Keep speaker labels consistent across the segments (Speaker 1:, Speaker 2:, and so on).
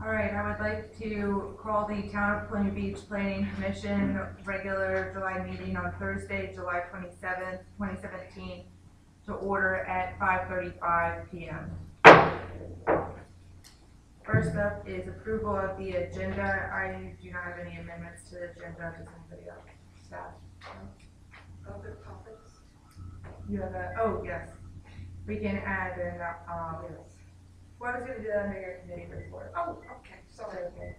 Speaker 1: All right, I would like to call the Town of Colonial Beach Planning Commission regular July meeting on Thursday, July 27th, 2017 to order at 5:35 p.m. First up is approval of the agenda. I do not have any amendments to the agenda. Does anybody else? Staff?
Speaker 2: Other topics?
Speaker 1: You have a, oh yes. We can add an,
Speaker 2: Yes.
Speaker 1: what was going to do that under your committee report?
Speaker 2: Oh, okay, sorry.
Speaker 1: Okay.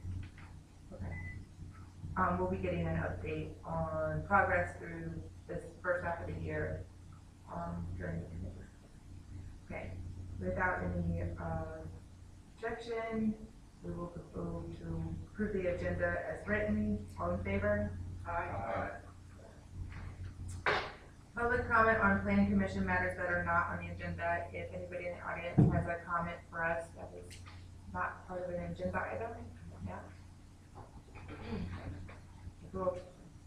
Speaker 1: We'll be getting an update on progress through this first half of the year during the committee. Okay, without any objection, we will go to approve the agenda as written. All in favor?
Speaker 2: Aye.
Speaker 1: Public comment on planning commission matters that are not on the agenda. If anybody in the audience has a comment for us that is not part of an agenda item, yeah. We'll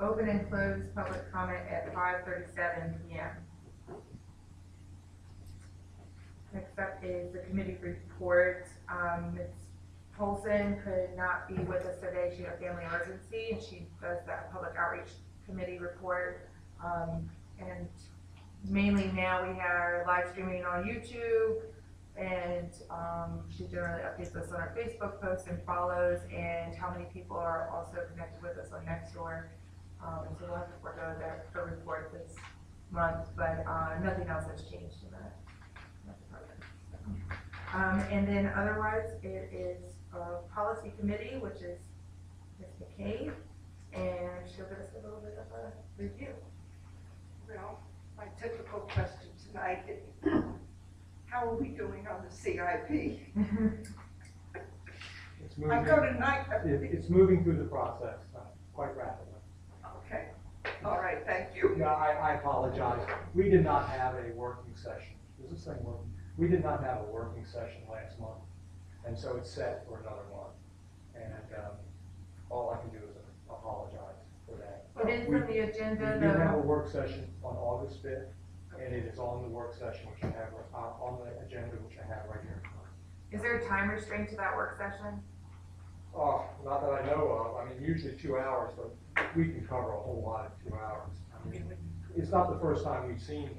Speaker 1: open and close public comment at 5:37 p.m. Next up is the committee report. Ms. Polson could not be with us today. She had a family emergency and she does that public outreach committee report. And mainly now we have live streaming on YouTube, and she generally updates us on our Facebook posts and follows, and how many people are also connected with us on Nextdoor. So we'll have to work on that for report this month, but nothing else has changed in that department. And then otherwise, it is a policy committee, which is Ms. McCabe, and she'll give us a little bit of a review.
Speaker 2: Well, my typical question tonight is, how are we doing on the CIP?
Speaker 3: It's moving,
Speaker 2: I go tonight.
Speaker 3: it's moving through the process quite rapidly.
Speaker 2: Okay, all right, thank you.
Speaker 3: Yeah, I apologize. We did not have a working session. Is this thing working? We did not have a working session last month, and so it's set for another month. And all I can do is apologize for that.
Speaker 1: It is on the agenda,
Speaker 3: We do have a
Speaker 1: though.
Speaker 3: work session on August 5th, and it is on the work session, which I have on the agenda, which I have right here.
Speaker 1: Is there a time restraint to that work session?
Speaker 3: Oh, not that I know of. I mean, usually 2 hours, but we can cover a whole lot in 2 hours. I mean, it's not the first time we've seen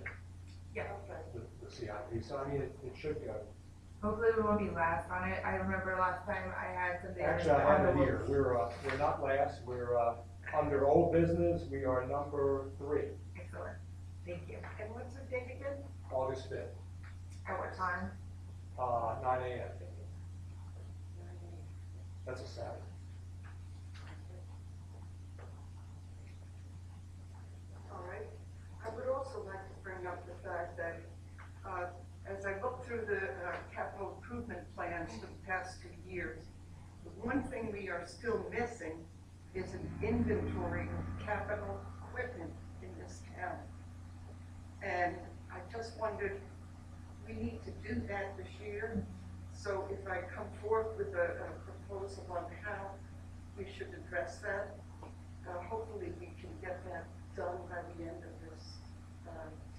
Speaker 1: Yeah.
Speaker 3: the CIP, so I mean, it should go.
Speaker 1: Hopefully we won't be last on it. I remember last time I had something.
Speaker 3: Actually, I have it here. We're not last. We're under old business. We are number 3.
Speaker 1: Excellent. Thank you.
Speaker 2: And what's the date again?
Speaker 3: August 5th,
Speaker 1: At what time?
Speaker 3: 9 a.m. That's a Saturday.
Speaker 2: All right. I would also like to bring up the fact that as I look through the capital improvement plans for the past 2 years, the one thing we are still missing is an inventory of capital equipment in this town. And I just wondered, we need to do that this year. So if I come forth with a proposal on how we should address that, hopefully we can get that done by the end of this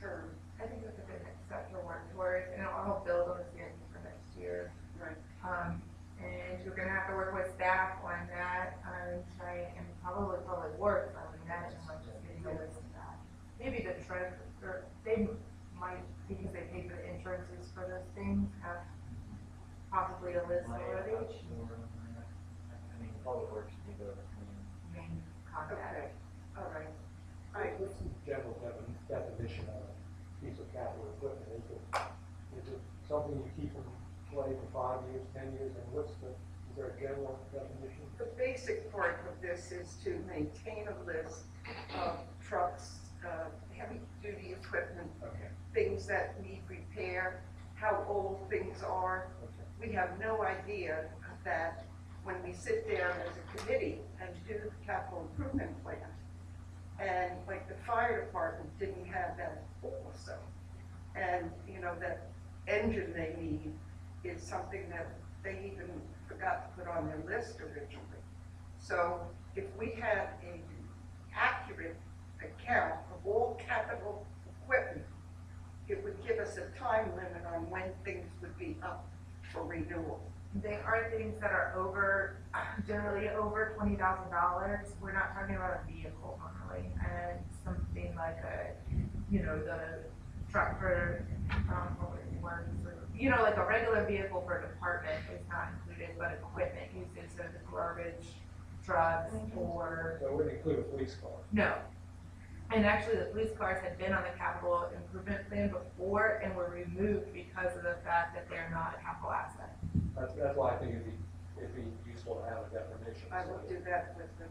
Speaker 2: term.
Speaker 1: I think that's a good next step to work towards, and I'll help build on the CIP for next year.
Speaker 2: Right.
Speaker 1: And you're gonna have to work with staff on that, try and probably work on that, and like just getting a list of that. Maybe the treasurer, they might, because they pay for the insurances for those things, have possibly a list already.
Speaker 4: I mean, Public Works should be the
Speaker 1: Main contact.
Speaker 2: Okay. All right.
Speaker 3: What's the general definition of a piece of capital equipment? Is it something you keep in play for 5 years, 10 years, and is there a general definition?
Speaker 2: The basic part of this is to maintain a list of trucks, heavy-duty equipment,
Speaker 3: Okay.
Speaker 2: things that need repair, how old things are.
Speaker 3: Okay.
Speaker 2: We have no idea of that when we sit down as a committee and do the capital improvement plan. And like the fire department didn't have that also. And you know, that engine they need is something that they even forgot to put on their list originally. So if we had an accurate account of all capital equipment, it would give us a time limit on when things would be up for renewal.
Speaker 1: They are things that are generally over $20,000. We're not talking about a vehicle normally, and something like the truck for, like a regular vehicle for department is not included, but equipment usage, so the garbage trucks or,
Speaker 3: So it wouldn't include a police car.
Speaker 1: no. And actually, the police cars had been on the capital improvement plan before and were removed because of the fact that they're not a capital asset.
Speaker 3: That's why I think it'd be useful to have a definition.
Speaker 2: I will do that with the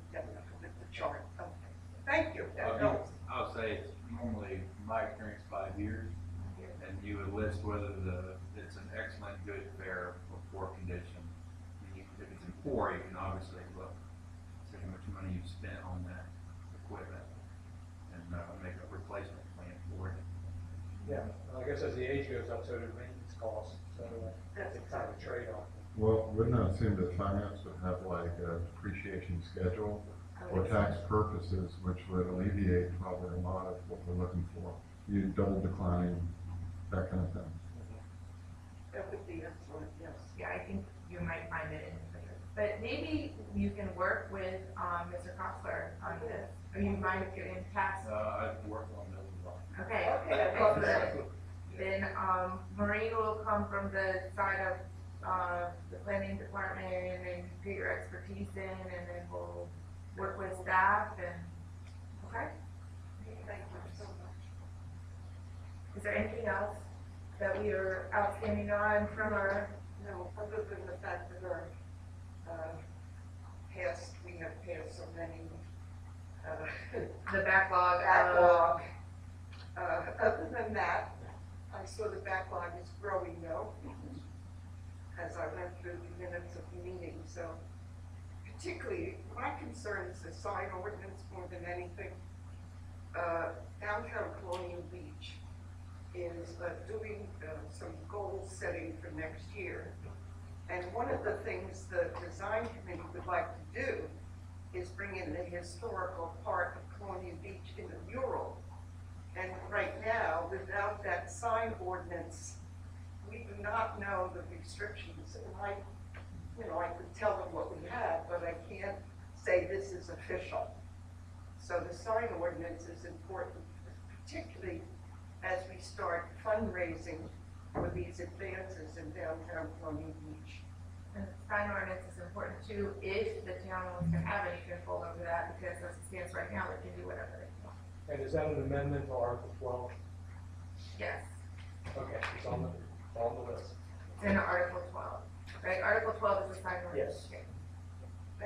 Speaker 2: chart. Okay. Thank you, that
Speaker 5: Well,
Speaker 2: helps.
Speaker 5: I'll say it's normally, in my experience, 5 years, and you would list whether it's an excellent, good, fair, or poor condition. If it's in poor, you can obviously look, see how much money you've spent on that equipment, and make a replacement plan for it.
Speaker 3: Yeah, I guess as the age goes up, so do maintenance costs, so
Speaker 2: That's
Speaker 3: it's kind of a trade-off.
Speaker 6: Well, wouldn't it seem that finance would have like a depreciation schedule for tax purposes, which would alleviate probably a lot of what we're looking for? You double declining, that kind of thing.
Speaker 2: That would be excellent, yes.
Speaker 1: Yeah, I think you might find it in there. But maybe you can work with Mr. Coxler on this. Or you mind getting tasked?
Speaker 5: I've worked on those a lot.
Speaker 1: Okay.
Speaker 2: Okay, I love that.
Speaker 1: Then Maureen will come from the side of the planning department and get your expertise in, and then we'll work with staff and, okay?
Speaker 2: Thank you so much.
Speaker 1: Is there anything else that we are outstanding on from our,
Speaker 2: No, other than the fact that our we have passed so many
Speaker 1: the backlog?
Speaker 2: backlog. Other than that, I saw the backlog is growing though, as I went through the minutes of the meeting. So particularly, my concern is the sign ordinance more than anything. Downtown Colonial Beach is doing some goal setting for next year. And one of the things the design committee would like to do is bring in the historical part of Colonial Beach in a mural. And right now, without that sign ordinance, we do not know the restrictions. And I could tell them what we have, but I can't say this is official. So the sign ordinance is important, particularly as we start fundraising for these advances in downtown Colonial Beach.
Speaker 1: And sign ordinance is important too, if the town wants to have any control over that, because as it stands right now, they can do whatever they want.
Speaker 3: And is that an amendment to Article 12?
Speaker 1: Yes,
Speaker 3: Okay, it's on the list.
Speaker 1: it's in Article 12, right? Article 12 is a sign ordinance.
Speaker 3: Yes.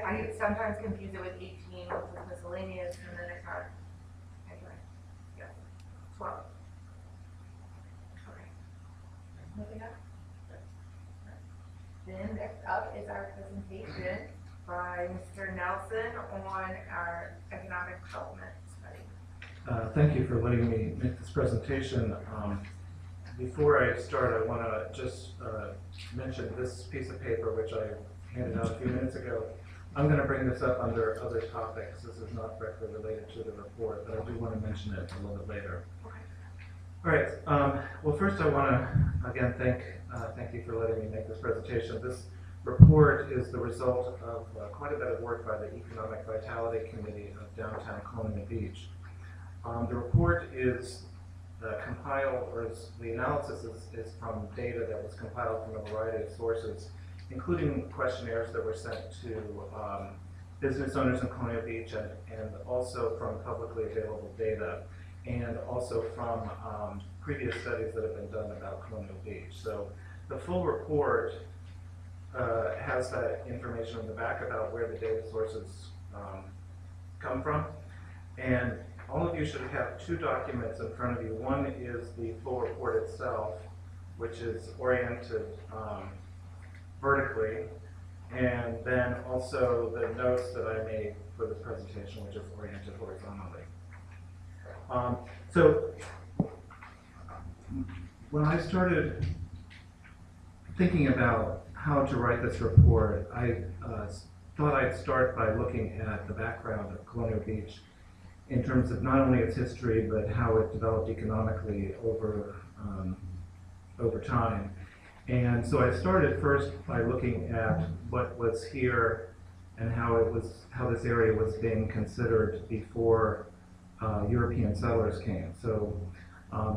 Speaker 1: I sometimes confuse it with 18, which is miscellaneous, and then it's not, anyway, yes, 12. Okay. Moving up. Then next up is our presentation by Mr. Nelson on our economic development study.
Speaker 7: Thank you for letting me make this presentation. Before I start, I want to just mention this piece of paper, which I handed out a few minutes ago. I'm going to bring this up under other topics. This is not directly related to the report, but I do want to mention it a little bit later. All right. Well, first I want to, again, thank you for letting me make this presentation. This report is the result of quite a bit of work by the Economic Vitality Committee of Downtown Colonial Beach. The report is compiled, or the analysis is from data that was compiled from a variety of sources, including questionnaires that were sent to business owners in Colonial Beach and also from publicly available data, and also from previous studies that have been done about Colonial Beach. So the full report has that information in the back about where the data sources come from. And all of you should have two documents in front of you. One is the full report itself, which is oriented vertically, and then also the notes that I made for this presentation, which is oriented horizontally. So when I started thinking about how to write this report, I thought I'd start by looking at the background of Colonial Beach in terms of not only its history, but how it developed economically over time. And so I started first by looking at what was here and how this area was being considered before European settlers came. So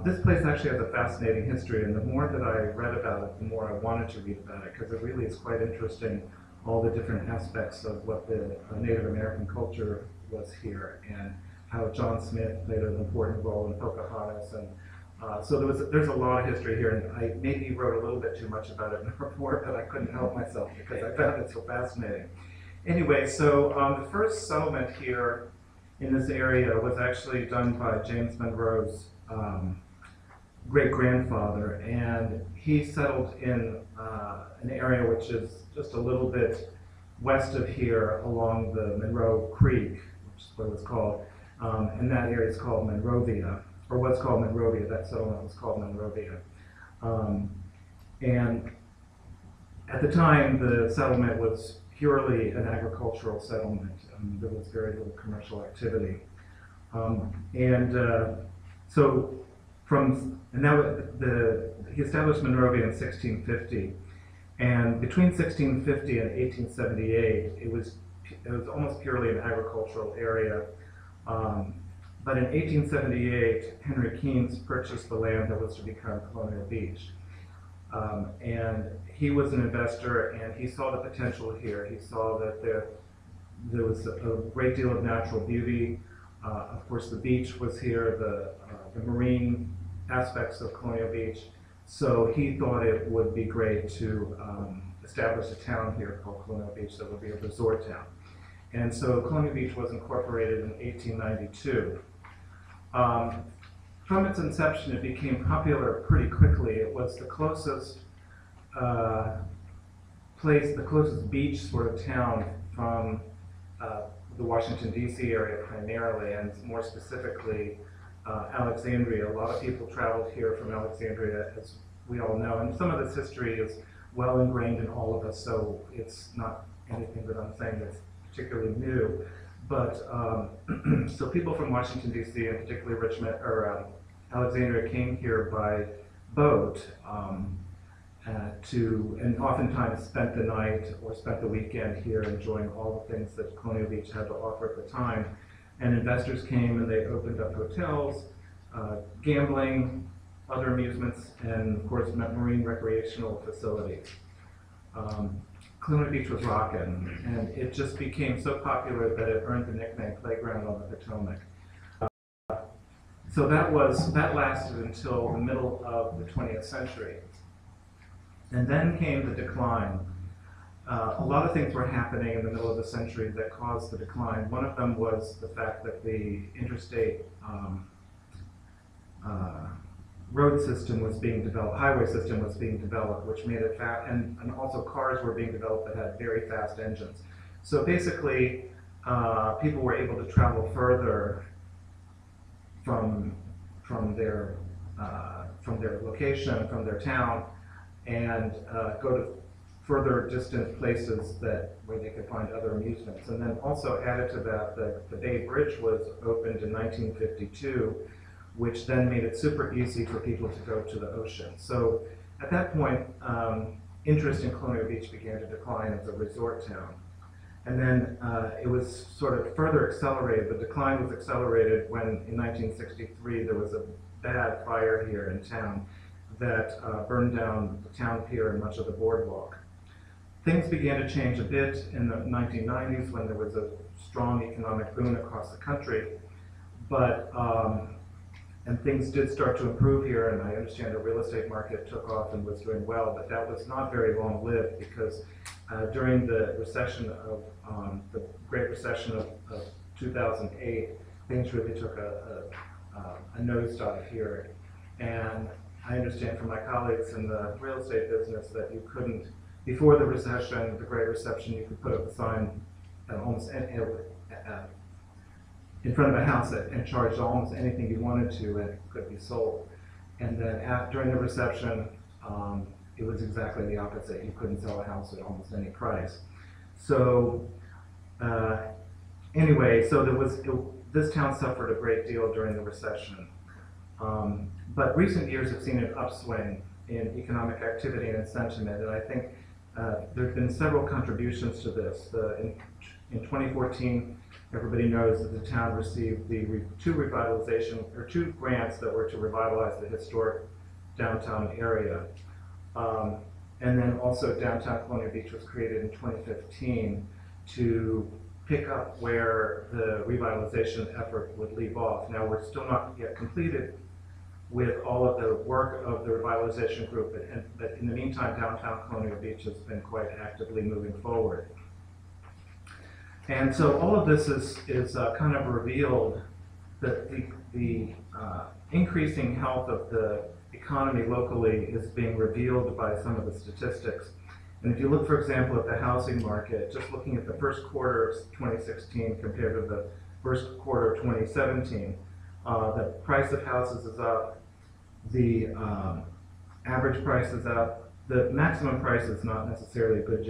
Speaker 7: this place actually has a fascinating history, and the more that I read about it, the more I wanted to read about it, because it really is quite interesting, all the different aspects of what the Native American culture was here, and how John Smith played an important role in Pocahontas. And so there's a lot of history here, and I maybe wrote a little bit too much about it in the report, but I couldn't help myself because I found it so fascinating. Anyway, so the first settlement here in this area was actually done by James Monroe's great-grandfather, and he settled in an area which is just a little bit west of here along the Monroe Creek, which is what it was called, and that area is called Monrovia, or what's called Monrovia. That settlement was called Monrovia. And at the time, the settlement was purely an agricultural settlement. There was very little commercial activity. He established Monrovia in 1650, and between 1650 and 1878, it was almost purely an agricultural area. But in 1878, Henry Keynes purchased the land that was to become Colonial Beach. And he was an investor, and he saw the potential here. He saw that there was a great deal of natural beauty. Of course, the beach was here, the marine aspects of Colonial Beach. So he thought it would be great to establish a town here called Colonial Beach that would be a resort town. And so Colonial Beach was incorporated in 1892. From its inception, it became popular pretty quickly. It was the closest the closest beach sort of town from the Washington, D.C. area primarily, and more specifically Alexandria. A lot of people traveled here from Alexandria, as we all know, and some of this history is well ingrained in all of us, so it's not anything that I'm saying that's particularly new. But so people from Washington, D.C., and particularly Alexandria, came here by boat and oftentimes spent the night or spent the weekend here enjoying all the things that Colonial Beach had to offer at the time. And investors came and they opened up hotels, gambling, other amusements, and of course marine recreational facilities. Colonial Beach was rockin', and it just became so popular that it earned the nickname Playground on the Potomac. So that lasted until the middle of the 20th century. And then came the decline. A lot of things were happening in the middle of the century that caused the decline. One of them was the fact that the interstate road system was being developed, highway system was being developed, which made it fast, and also cars were being developed that had very fast engines. So basically, people were able to travel further from their location, from their town, and go to further distant places where they could find other amusements. And then also added to that, the Bay Bridge was opened in 1952, which then made it super easy for people to go to the ocean. So at that point, interest in Colonial Beach began to decline as a resort town. And then it was sort of further accelerated. The decline was accelerated when in 1963 there was a bad fire here in town that burned down the town pier and much of the boardwalk. Things began to change a bit in the 1990s when there was a strong economic boom across the country, and things did start to improve here, and I understand the real estate market took off and was doing well, but that was not very long-lived because during the recession of, the Great Recession of 2008, things really took a nosedive here. And I understand from my colleagues in the real estate business that you couldn't, before the recession, the Great Recession, you could put up a sign almost in front of a house and charge almost anything you wanted to, and it could be sold. And then during the recession, it was exactly the opposite. You couldn't sell a house at almost any price. So anyway, so this town suffered a great deal during the recession. But recent years have seen an upswing in economic activity and in sentiment. And I think there have been several contributions to this. In 2014, everybody knows that the town received the two grants that were to revitalize the historic downtown area. And then also downtown Colonial Beach was created in 2015 to pick up where the revitalization effort would leave off. Now, we're still not yet completed with all of the work of the revitalization group, but in the meantime, downtown Colonial Beach has been quite actively moving forward. And so all of this is kind of revealed that the increasing health of the economy locally is being revealed by some of the statistics. And if you look, for example, at the housing market, just looking at the first quarter of 2016 compared to the first quarter of 2017, the price of houses is up, the average price is up, the maximum price is not necessarily a good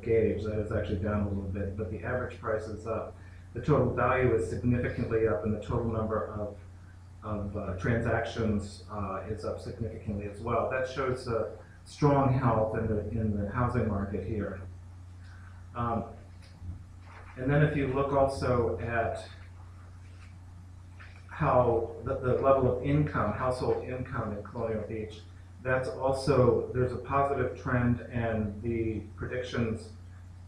Speaker 7: gauge, that is actually down a little bit, but the average price is up. The total value is significantly up, and the total number of transactions is up significantly as well. That shows strong health in the housing market here. And then if you look also at how the level of income, household income in Colonial Beach, that's also, there's a positive trend, and the predictions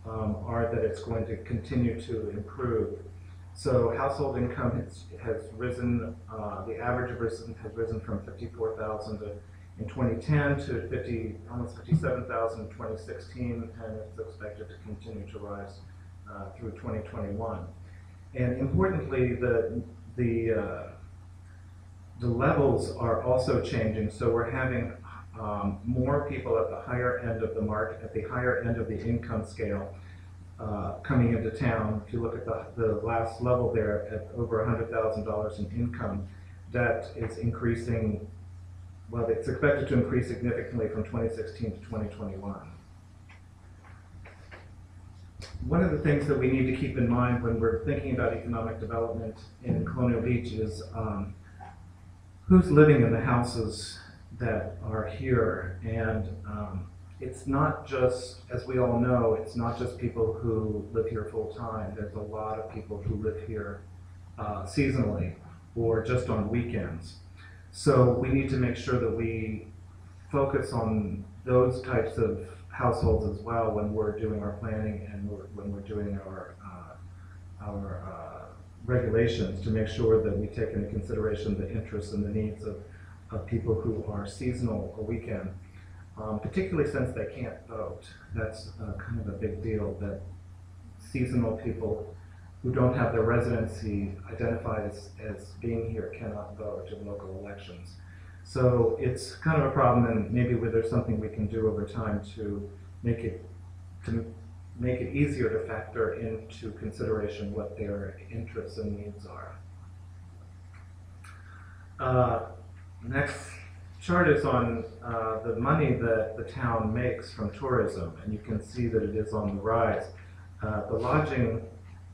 Speaker 7: are that it's going to continue to improve. So household income has risen, the average has risen from $54,000 in 2010 to almost $57,000 in 2016, and it's expected to continue to rise through 2021. And importantly, the levels are also changing. So we're having more people at the higher end of the market, at the higher end of the income scale, coming into town. If you look at the last level there at over $100,000 in income, that is increasing. Well, it's expected to increase significantly from 2016 to 2021. One of the things that we need to keep in mind when we're thinking about economic development in Colonial Beach is who's living in the houses that are here. And it's not just, as we all know, it's not just people who live here full time. There's a lot of people who live here seasonally or just on weekends. So we need to make sure that we focus on those types of households as well when we're doing our planning and when we're doing our regulations, to make sure that we take into consideration the interests and the needs of people who are seasonal or weekend, particularly since they can't vote. That's kind of a big deal, that seasonal people who don't have their residency identified as being here cannot vote in local elections. So it's kind of a problem, and maybe there's something we can do over time to make it easier to factor into consideration what their interests and needs are. Next chart is on the money that the town makes from tourism, and you can see that it is on the rise. The lodging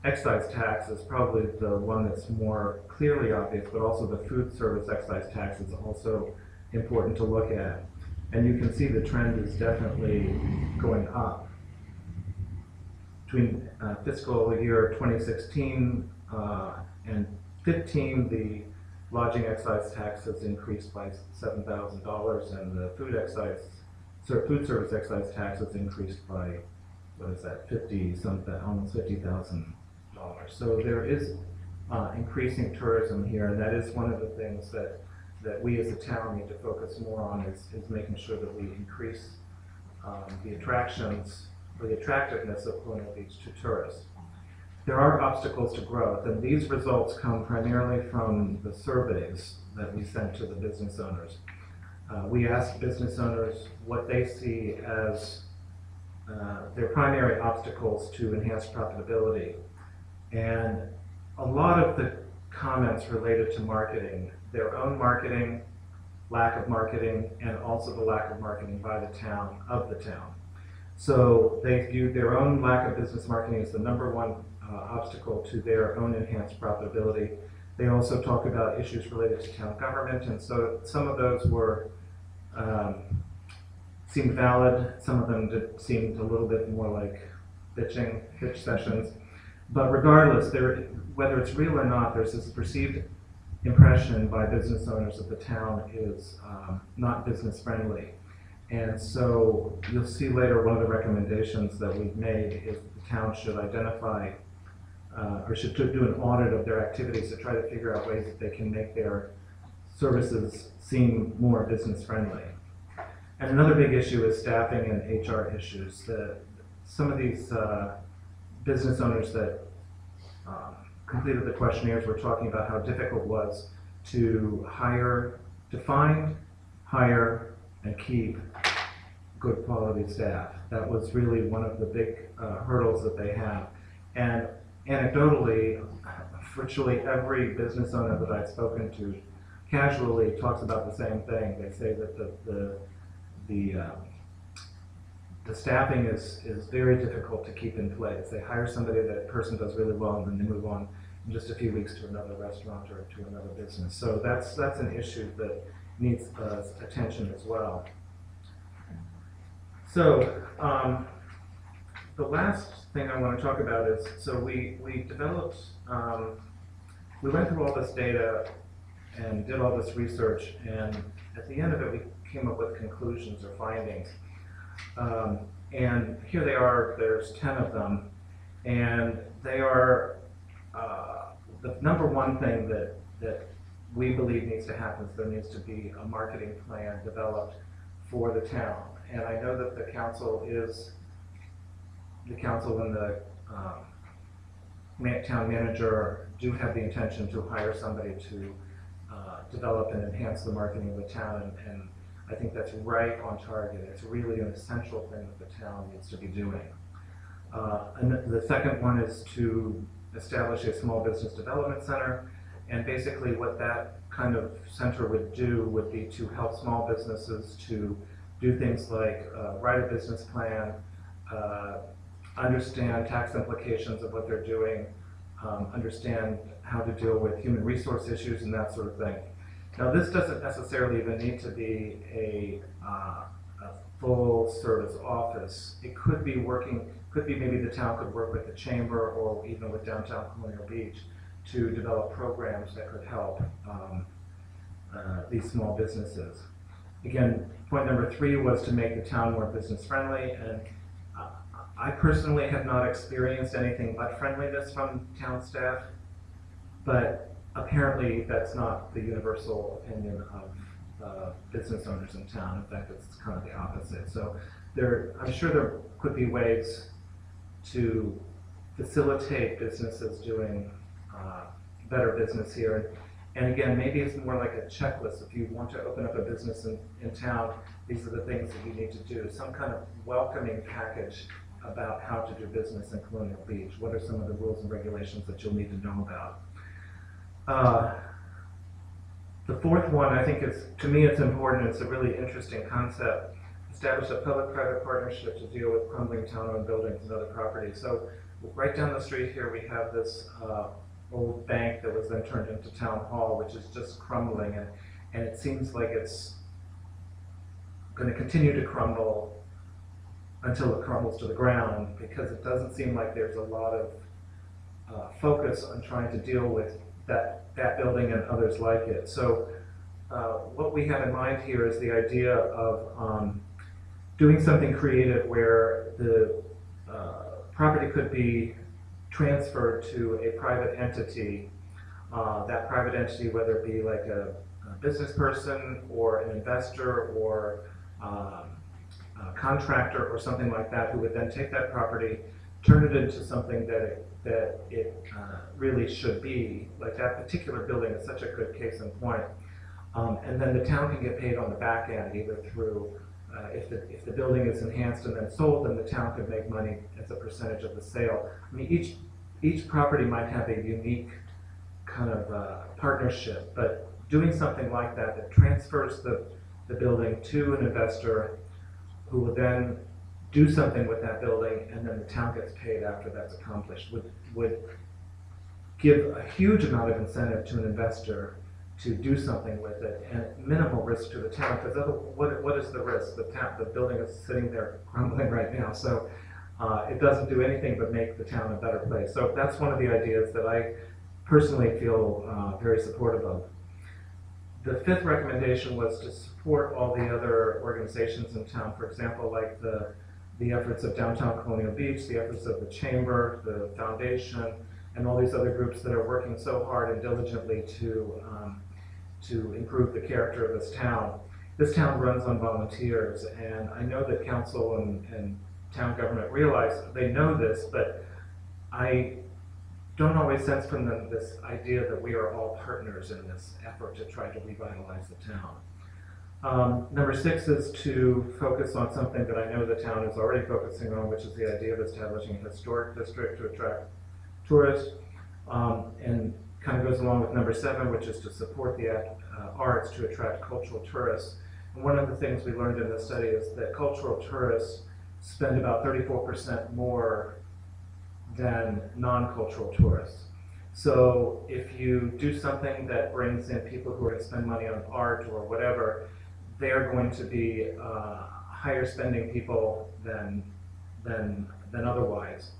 Speaker 7: excise tax is probably the one that's more clearly obvious, but also the food service excise tax is also important to look at. And you can see the trend is definitely going up. Between fiscal year 2016 and 15, the lodging excise tax has increased by $7,000, and the food service excise tax has increased by, what is that, almost $50,000. So there is increasing tourism here, and that is one of the things that we as a town need to focus more on, is making sure that we increase the attractions or the attractiveness of Colonial Beach to tourists. There are obstacles to growth, and these results come primarily from the surveys that we sent to the business owners. We asked business owners what they see as their primary obstacles to enhanced profitability. And a lot of the comments related to marketing, their own marketing, lack of marketing, and also the lack of marketing by the town, of the town. So they viewed their own lack of business marketing as the number one obstacle to their own enhanced profitability. They also talk about issues related to town government, and so some of those were seemed valid. Some of them seemed a little bit more like bitch sessions. But regardless, whether it's real or not, there's this perceived impression by business owners that the town is not business friendly. And so you'll see later one of the recommendations that we've made is that the town should identify or should do an audit of their activities to try to figure out ways that they can make their services seem more business friendly. And another big issue is staffing and HR issues. Some of these business owners that completed the questionnaires were talking about how difficult it was to find, hire, and keep good quality staff. That was really one of the big hurdles that they have. And anecdotally, virtually every business owner that I've spoken to casually talks about the same thing. They say that the staffing is very difficult to keep in place. They hire somebody, that person does really well, and then they move on in just a few weeks to another restaurant or to another business. So that's an issue that needs attention as well. So the last thing I want to talk about is, so we developed, we went through all this data and did all this research, and at the end of it we came up with conclusions or findings. And here they are, there's 10 of them, and they are the number one thing that we believe needs to happen is there needs to be a marketing plan developed for the town. And I know that the council and the town manager do have the intention to hire somebody to develop and enhance the marketing of the town, and I think that's right on target. It's really an essential thing that the town needs to be doing. And the second one is to establish a small business development center, and basically what that kind of center would do would be to help small businesses to do things like write a business plan, understand tax implications of what they're doing, understand how to deal with human resource issues and that sort of thing. Now, this doesn't necessarily even need to be a full service office. It could be maybe the town could work with the chamber or even with downtown Colonial Beach to develop programs that could help these small businesses. Again, point number 3 was to make the town more business friendly, and I personally have not experienced anything but friendliness from town staff, but apparently that's not the universal opinion of business owners in town. In fact, it's kind of the opposite. So I'm sure there could be ways to facilitate businesses doing better business here. And again, maybe it's more like a checklist. If you want to open up a business in town, these are the things that you need to do. Some kind of welcoming package about how to do business in Colonial Beach. What are some of the rules and regulations that you'll need to know about? The fourth one, I think to me it's important, it's a really interesting concept. Establish a public-private partnership to deal with crumbling town-owned buildings and other properties. So right down the street here we have this old bank that was then turned into town hall, which is just crumbling, and it seems like it's going to continue to crumble until it crumbles to the ground, because it doesn't seem like there's a lot of focus on trying to deal with that building and others like it. So what we have in mind here is the idea of doing something creative where the property could be transferred to a private entity. That private entity, whether it be like a business person or an investor or a contractor or something like that, who would then take that property, turn it into something that it really should be. Like that particular building is such a good case in point. And then the town can get paid on the back end, either through, if the building is enhanced and then sold, then the town could make money as a percentage of the sale. I mean, each property might have a unique kind of partnership, but doing something like that transfers the building to an investor who will then do something with that building, and then the town gets paid after that's accomplished, would give a huge amount of incentive to an investor to do something with it, and minimal risk to the town, because what is the risk? The building is sitting there crumbling right now, so it doesn't do anything but make the town a better place. So that's one of the ideas that I personally feel very supportive of. The fifth recommendation was to support all the other organizations in town, for example, like the efforts of Downtown Colonial Beach, the efforts of the Chamber, the Foundation, and all these other groups that are working so hard and diligently to improve the character of this town. This town runs on volunteers, and I know that council and town government realize they know this, but I don't always sense from them this idea that we are all partners in this effort to try to revitalize the town. Number 6 is to focus on something that I know the town is already focusing on, which is the idea of establishing a historic district to attract tourists, and kind of goes along with number 7, which is to support the arts to attract cultural tourists. And one of the things we learned in this study is that cultural tourists spend about 34% more than non-cultural tourists. So if you do something that brings in people who are going to spend money on art or whatever, they're going to be higher spending people than otherwise.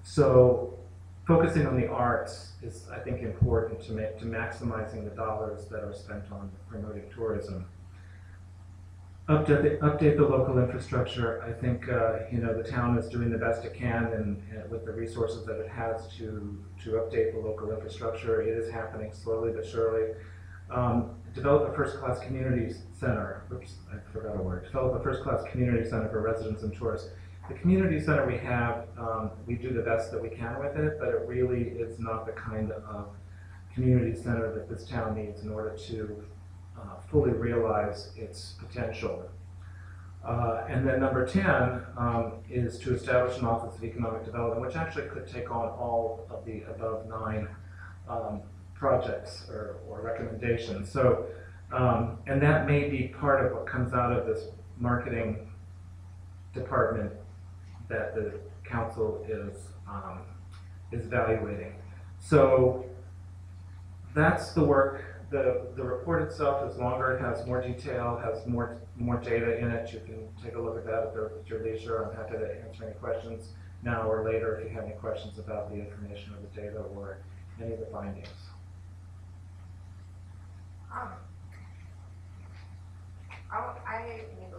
Speaker 7: So focusing on the arts is, I think, important to maximizing the dollars that are spent on promoting tourism. Update the local infrastructure. I think the town is doing the best it can and with the resources that it has to update the local infrastructure. It is happening slowly but surely. Develop a first-class community center. Oops, I forgot a word. Develop a first-class community center for residents and tourists. The community center we have, we do the best that we can with it, but it really is not the kind of community center that this town needs in order to fully realize its potential. And then number 10 is to establish an Office of Economic Development, which actually could take on all of the above 9 projects or recommendations. So, and that may be part of what comes out of this marketing department that the council is evaluating. So that's the work. The report itself is longer, it has more detail, has more data in it. You can take a look at that at your leisure. I'm happy to answer any questions now or later if you have any questions about the information or the data or any of the findings.
Speaker 1: I need to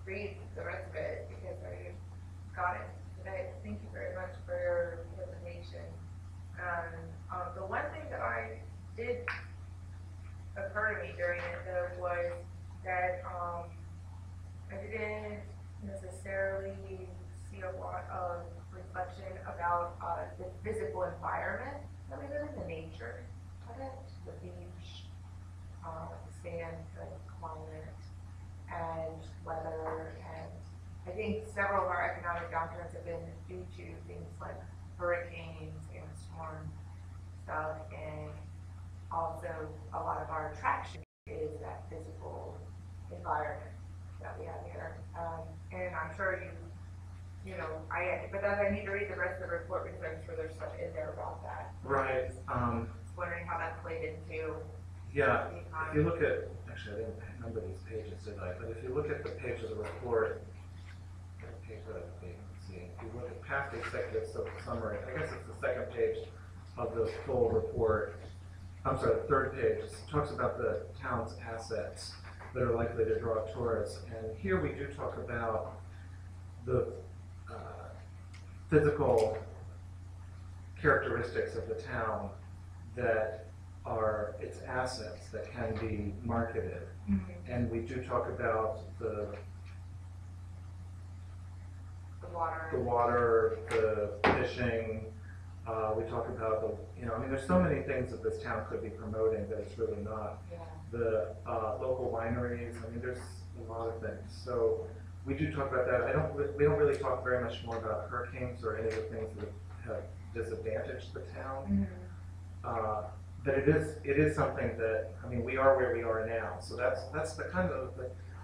Speaker 1: read the rest of it because I got it today. Thank you very much for your presentation. The one thing that I did occur to me during it though was that I didn't necessarily see a lot of reflection about the physical environment that we live in, the nature of it, the beach, the sand, the climate, and weather. And I think several of our economic downturns have been due to things like hurricanes and storm stuff, and also a lot of our attraction is that physical environment that we have here. And I'm sure but I need to read the rest of the report because I'm sure there's stuff in there about that.
Speaker 7: Right.
Speaker 1: Just wondering how that played into
Speaker 7: Yeah.
Speaker 1: the
Speaker 7: If
Speaker 1: economy.
Speaker 7: you look at, actually I didn't number these pages, did I? But if you look at the page of the report, if you look at past executive summary, I guess it's the second page of the full report. I'm sorry, the third page. It talks about the town's assets that are likely to draw tourists. And here we do talk about the physical characteristics of the town that are its assets that can be marketed.
Speaker 1: Mm-hmm.
Speaker 7: And we do talk about the water, the fishing. We talk about there's so many things that this town could be promoting that it's really not.
Speaker 1: Yeah.
Speaker 7: The local wineries. There's a lot of things. So we do talk about that. We don't really talk very much more about hurricanes or any of the things that have disadvantaged the town.
Speaker 1: Mm-hmm.
Speaker 7: But it is something that, we are where we are now. So that's the kind of,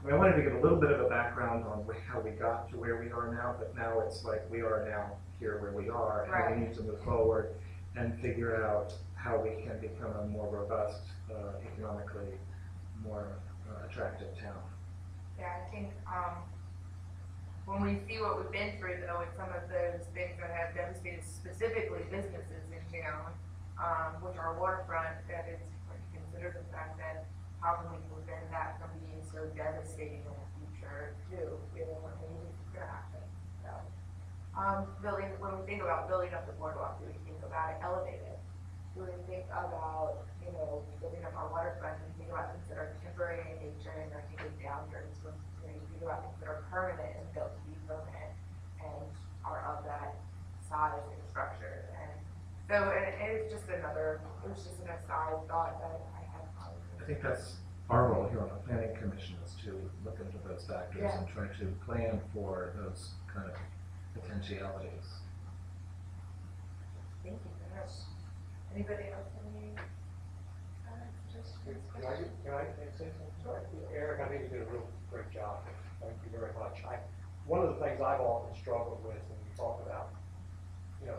Speaker 7: I wanted to give a little bit of a background on how we got to where we are now, but now it's like we are now here where we are, and
Speaker 1: Right.
Speaker 7: we need to move forward. and figure out how we can become a more robust, economically more attractive town.
Speaker 1: Yeah, I think, when we see what we've been through though, with some of those things that have devastated specifically businesses in town, which are waterfront, that it's hard to consider the fact that how can we prevent that from being so devastating in the future too, given what maybe is gonna happen, so. Building, when we think about building up the boardwalk, do we think about it elevated? Do we think about, building up our waterfront, do we think about things that are temporary in nature and are taking downturns? When we think about things that are permanent and built to be permanent and are of that size and structure? And so, and it's just it was just an aside thought that I had.
Speaker 7: I think that's our role here on the planning commission, is to look into those factors
Speaker 1: Yeah.
Speaker 7: and try to plan for those kind of potentialities.
Speaker 1: Thank you for that. Anybody else have any suggestions?
Speaker 3: Can I say something? Sure. Eric, I think you did a real great job. Thank you very much. One of the things I've often struggled with when we talk about,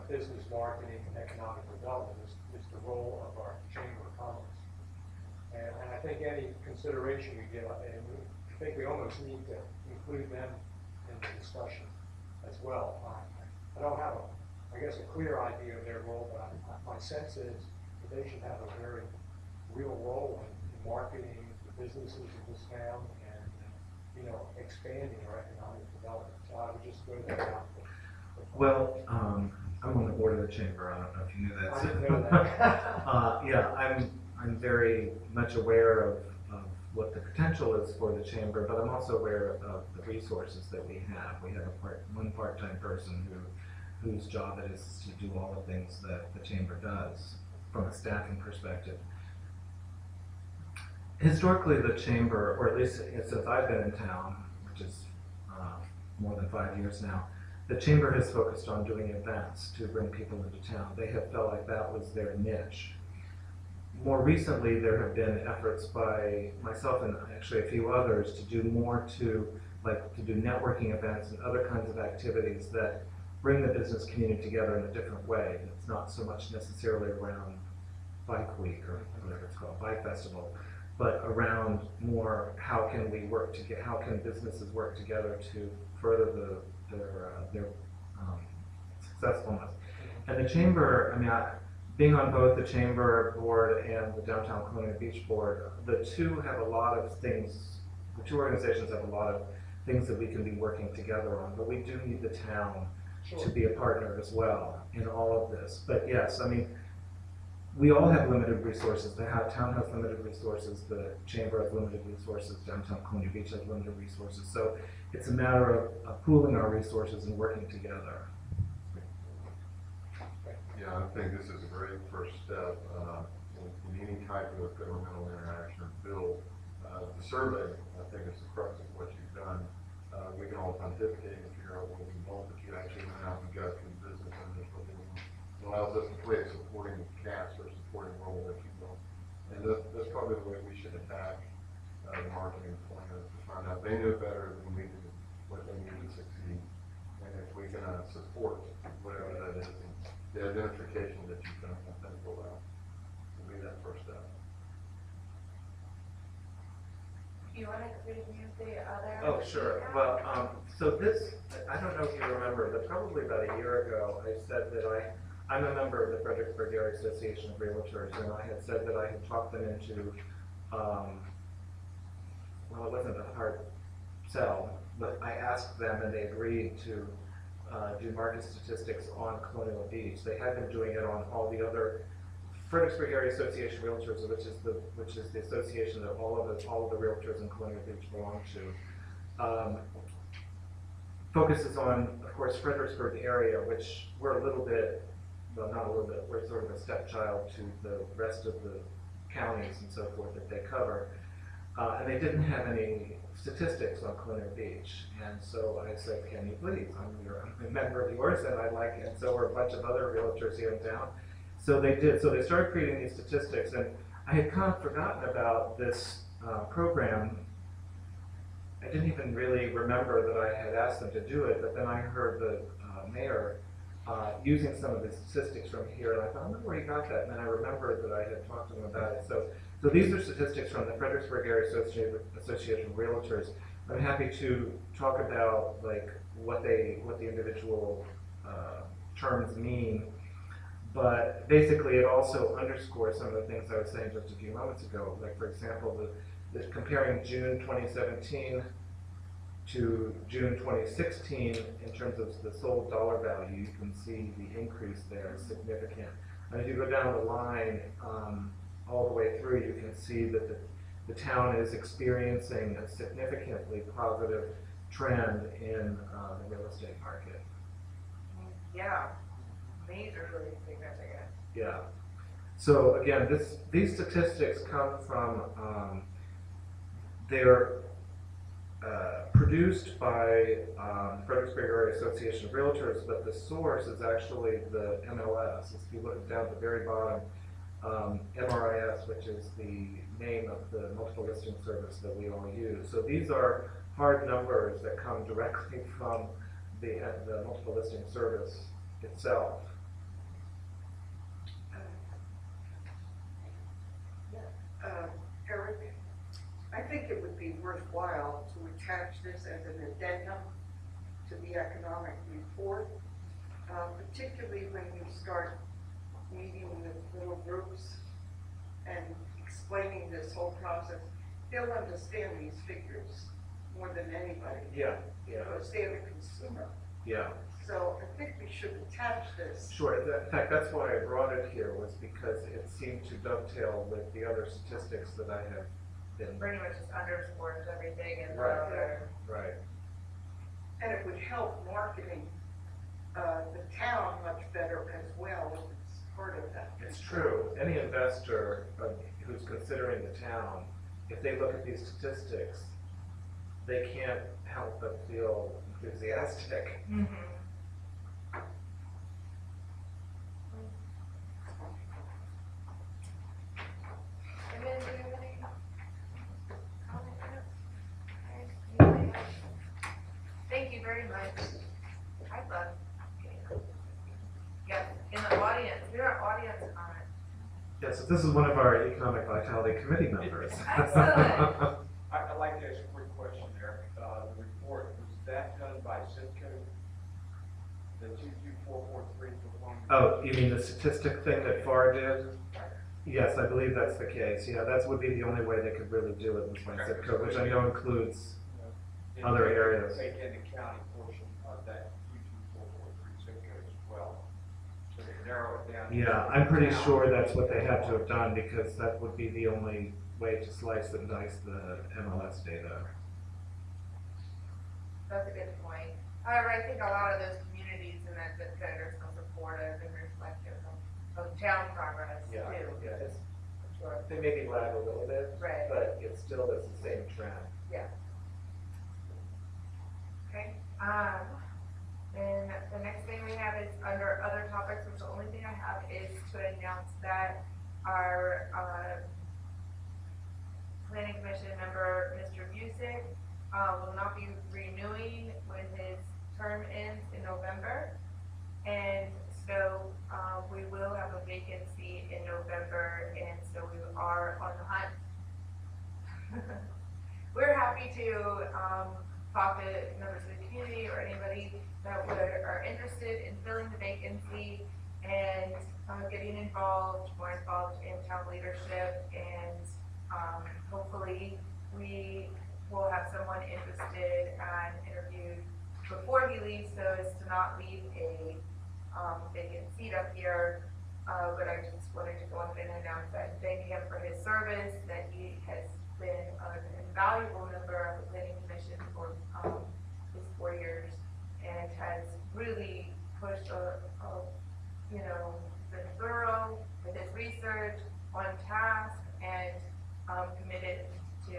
Speaker 3: business marketing and economic development is the role of our Chamber of Commerce. And I think any consideration we give, and I think we almost need to include them in the discussion as well. I don't have a clear idea of their role, but my sense is that they should have a very real role in marketing the businesses of this town and, expanding our economic development. So I would just throw that out.
Speaker 7: Well, I'm on the board of the chamber. I don't know if you knew that.
Speaker 3: I didn't know that.
Speaker 7: Yeah, I'm very much aware of what the potential is for the chamber, but I'm also aware of the resources that we have. We have one part-time person whose job it is to do all the things that the chamber does from a staffing perspective. Historically, the chamber, or at least since I've been in town, which is more than 5 years now, the chamber has focused on doing events to bring people into town. They have felt like that was their niche. More recently, there have been efforts by myself and actually a few others to do more to do networking events and other kinds of activities that bring the business community together in a different way. It's not so much necessarily around Bike Week or whatever it's called, Bike Festival, but around more how can we work together, how can businesses work together to further their successfulness. And the chamber, being on both the chamber board and the Downtown Colonial Beach board, the two have a lot of things, the two organizations have a lot of things that we can be working together on, but we do need the town to be a partner as well in all of this. But yes, we all have limited resources. The town has limited resources, the chamber has limited resources, Downtown Colonial Beach has limited resources. So it's a matter of pooling our resources and working together.
Speaker 6: Yeah, I think this is a great first step in any type of governmental interaction or build. The survey, I think, is the crux of what you've done. We can all pontificate and figure out what we want, but you actually went out and got to the business owners what they want. It allows us to play a supporting cast or supporting role, if you will. And that's probably the way we should attack the marketing plan, to find out they know better than we do what they need to succeed. And if we can support whatever that is, and the identification that you've done, I think will be that first step.
Speaker 1: Do you want to review the other?
Speaker 7: Oh, sure. Well, so this, I don't know if you remember, but probably about a year ago, I said that I'm a member of the Fredericksburg Area Association of Realtors, and I had said that I had talked them into, well, it wasn't a hard sell, but I asked them and they agreed to do market statistics on Colonial Beach. They had been doing it on all the other Fredericksburg Area Association of Realtors, which is the association that all of the realtors in Colonial Beach belong to. Focuses on, of course, Fredericksburg area, which we're a little bit, well, not a little bit, we're sort of a stepchild to the rest of the counties and so forth that they cover. And they didn't have any statistics on Colonial Beach. And so I said, can you please? I'm a member of yours, and I'd like, and so are a bunch of other realtors here in town. So they did. So they started creating these statistics, and I had kind of forgotten about this program. I didn't even really remember that I had asked them to do it, but then I heard the mayor using some of the statistics from here, and I thought, I wonder where he got that, and then I remembered that I had talked to him about it. So these are statistics from the Fredericksburg Area Association of Realtors. I'm happy to talk about like what the individual terms mean, but basically it also underscores some of the things I was saying just a few moments ago. Like, for example, the comparing June 2017 to June 2016 in terms of the sold dollar value, you can see the increase there is significant. And if you go down the line all the way through, you can see that the town is experiencing a significantly positive trend in the real estate market.
Speaker 1: Yeah, majorly significant.
Speaker 7: Yeah. So again, these statistics come from, they're produced by Fredericksburg Area Association of Realtors, but the source is actually the MLS. If you look down at the very bottom, MRIS, which is the name of the multiple listing service that we all use. So these are hard numbers that come directly from the multiple listing service itself.
Speaker 2: Eric, I think it would be worthwhile to attach this as an addendum to the economic report, particularly when you start meeting with little groups and explaining this whole process. They'll understand these figures more than anybody.
Speaker 7: Yeah.
Speaker 2: Because they're the consumer.
Speaker 7: Yeah.
Speaker 2: So I think we should attach this.
Speaker 7: Sure. In fact, that's why I brought it here, was because it seemed to dovetail with the other statistics that I have been.
Speaker 1: Pretty much just underscores everything and
Speaker 7: Right. Right.
Speaker 2: And it would help marketing the town much better as well if it's part of that.
Speaker 7: It's true. Any investor who's considering the town, if they look at these statistics, they can't help but feel enthusiastic.
Speaker 1: Mm-hmm. And then, do you have any comments? Thank you very much. I love getting them. Yes, in the audience, there are audience comments.
Speaker 7: Yeah, so this is one of our Economic Vitality Committee members.
Speaker 1: Excellent.
Speaker 8: I'd like to ask a quick question there. The report, was that done by zip code? The 22443 for one?
Speaker 7: Oh, you mean the statistic thing that FAR did? Yes, I believe that's the case. Yeah, that would be the only way they could really do it, was by zip code, which I know includes other areas.
Speaker 8: Take in the county portion of that 22443 zip code as well. So they narrow it down.
Speaker 7: Yeah, I'm pretty sure that's what they had to have done, because that would be the only way to slice and dice the MLS data.
Speaker 1: That's a good point. However, I think a lot of those communities in that zip code are still supportive and reflective of town progress too.
Speaker 7: Yeah, it's,
Speaker 1: Sure.
Speaker 7: they maybe lag a little bit,
Speaker 1: Right.
Speaker 7: but it still is the same trend.
Speaker 1: Yeah. Okay, then the next thing we have is under other topics, which the only thing I have is to announce that our, planning commission member, Mr. Busick, will not be renewing when his term ends in November. And so, we will have a vacancy in November, and so we are on the hunt. We're happy to, talk to members of the community or anybody that are interested in filling the vacancy and, getting more involved in town leadership, and, hopefully we will have someone interested and interviewed before he leaves, so as to not leave a vacant seat up here. But I just wanted to go up and announce that, thank him for his service, that he has been an invaluable member of the planning commission for his 4 years, and has really pushed been thorough with his research, on task, and committed to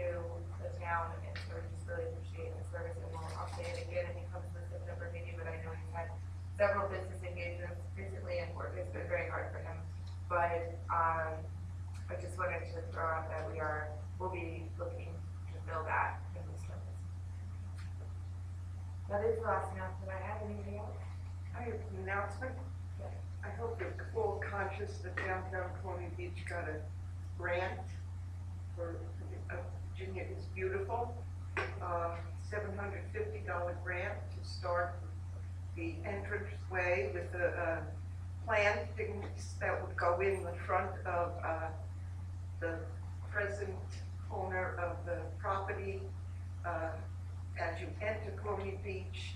Speaker 1: the town, and so we just really appreciate his service, and I'll say it again if he comes to the September meeting, but I know he's had several business engagements recently, and work has been very hard for him. But I just wanted to throw out that we'll be looking to fill that in this service. That is the last announcement I have. Anything else?
Speaker 2: I have an announcement. I hope you're all conscious that downtown Colonial Beach got a grant for, Virginia is Beautiful, $750 grant to start the entranceway with the plantings that would go in the front of the present owner of the property as you enter Colonial Beach.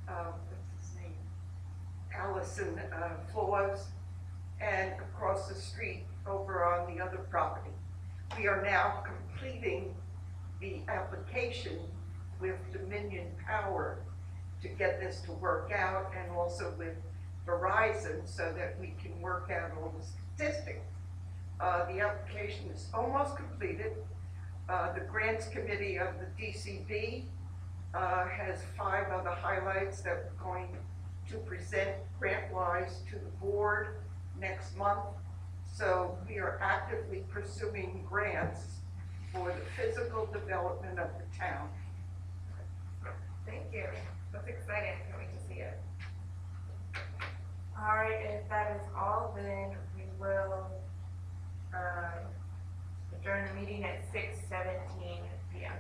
Speaker 2: What's his name? Allison Floors, and across the street over on the other property. We are now completing the application with Dominion Power to get this to work out, and also with Verizon so that we can work out all the statistics. The application is almost completed. The grants committee of the DCB has 5 other highlights that we're going to present grant-wise to the board next month. So we are actively pursuing grants for the physical development of the town.
Speaker 1: Thank you. That's exciting. Can't wait to see it. All right, if that is all, then we will adjourn the meeting at 6:17 p.m.